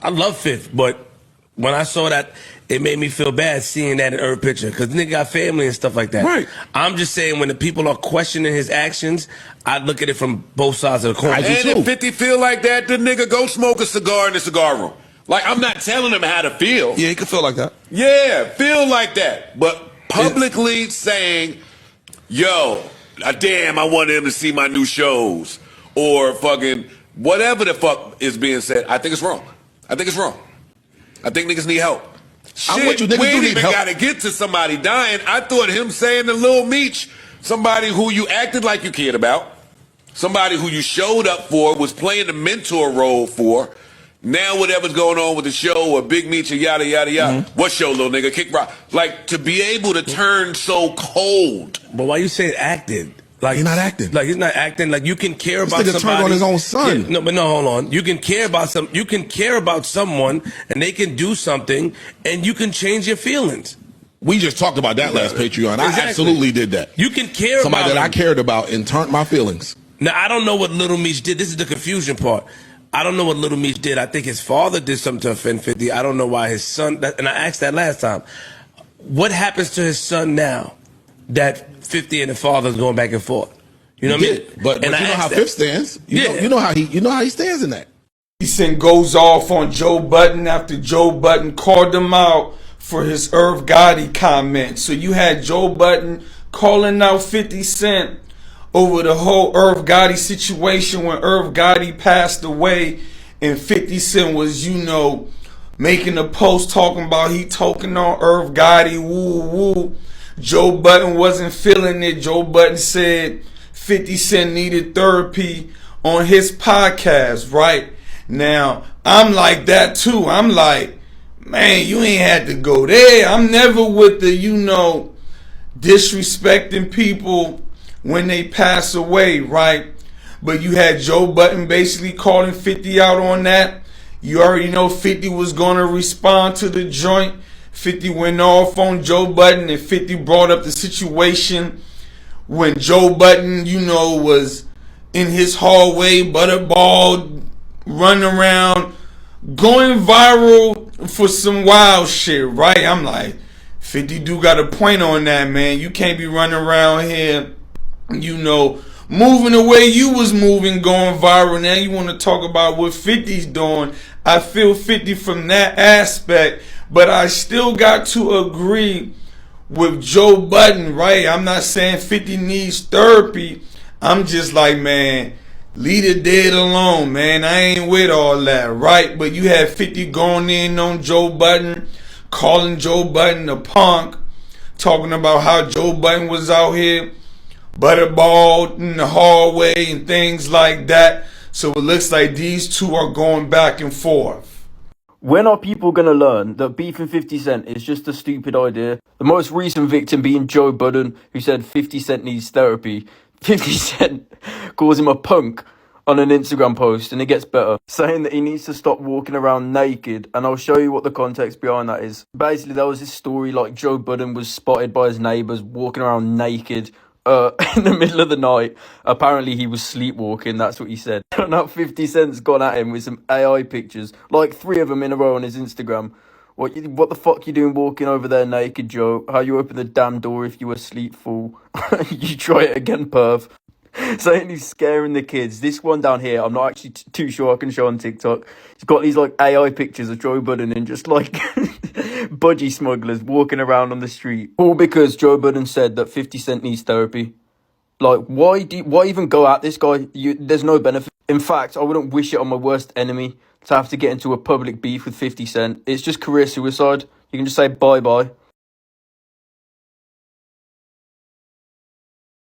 I love Fifth, but when I saw that, it made me feel bad seeing that in Irv picture because nigga got family and stuff like that. Right. I'm just saying when the people are questioning his actions, I look at it from both sides of the coin. And if 50 feel like that, the nigga go smoke a cigar in the cigar room. Like, I'm not telling him how to feel. Yeah, he could feel like that. Yeah, feel like that. But publicly saying, yo, damn, I wanted him to see my new shows. Or fucking whatever the fuck is being said, I think it's wrong. I think it's wrong. I think niggas need help. Shit, we ain't even got to get to somebody dying. I thought him saying to Lil Meech, somebody who you acted like you cared about, somebody who you showed up for, was playing the mentor role for, now whatever's going on with the show or Big Meech or yada, yada, yada. What show, little nigga? Kick rock. Like, to be able to turn so cold. But why you say acted? Like, he's not acting. Like, he's not acting. Like, you can care about somebody. This nigga turned on his own son. Yeah, no, hold on. You can care about You can care about someone, and they can do something, and you can change your feelings. We just talked about that last Patreon. Exactly. I absolutely did that. You can care somebody about that I cared about and turned my feelings. Now, I don't know what Little Meech did. This is the confusion part. I don't know what Little Meech did. I think his father did something to offend 50. I don't know why his son, and I asked that last time. What happens to his son now that 50 and the father's going back and forth? You know what I mean? But you know how Fifth stands. You know how he stands in that. 50 Cent goes off on Joe Budden after Joe Budden called him out for his Irv Gotti comment. So you had Joe Budden calling out 50 Cent over the whole Irv Gotti situation when Irv Gotti passed away, and 50 Cent was, making a post talking about he talking on Irv Gotti, woo woo. Joe Budden wasn't feeling it. Joe Budden said 50 Cent needed therapy on his podcast, right? Now, I'm like that too. I'm like, man, you ain't had to go there. I'm never with the, disrespecting people when they pass away, right? But you had Joe Budden basically calling 50 out on that. You already know 50 was going to respond to the joint. 50 went off on Joe Budden, and 50 brought up the situation when Joe Budden, was in his hallway, butterball, running around, going viral for some wild shit, right? I'm like, 50 do got a point on that, man. You can't be running around here, moving the way you was moving, going viral. Now you want to talk about what 50's doing. I feel 50 from that aspect, but I still got to agree with Joe Budden, right? I'm not saying 50 needs therapy. I'm just like, man, leave the dead alone, man. I ain't with all that, right? But you had 50 going in on Joe Budden, calling Joe Budden a punk, talking about how Joe Budden was out here butterballed in the hallway and things like that. So it looks like these two are going back and forth. When are people going to learn that beefing 50 Cent is just a stupid idea? The most recent victim being Joe Budden, who said 50 Cent needs therapy. 50 Cent calls him a punk on an Instagram post, and it gets better, saying that he needs to stop walking around naked, and I'll show you what the context behind that is. Basically, there was this story like Joe Budden was spotted by his neighbours walking around naked in the middle of the night. Apparently he was sleepwalking, that's what he said. Now 50 Cent's gone at him with some AI pictures, like 3 of them in a row on his Instagram. What the fuck you doing walking over there naked, Joe? How you open the damn door if you were asleep, fool? You try it again, perv. Saying he's scaring the kids. This one down here, I'm not actually too sure I can show on TikTok. He's got these like AI pictures of Joe Budden and just like budgie smugglers walking around on the street. All because Joe Budden said that 50 Cent needs therapy. Like, why even go at this guy? There's no benefit. In fact, I wouldn't wish it on my worst enemy to have to get into a public beef with 50 Cent. It's just career suicide. You can just say bye-bye.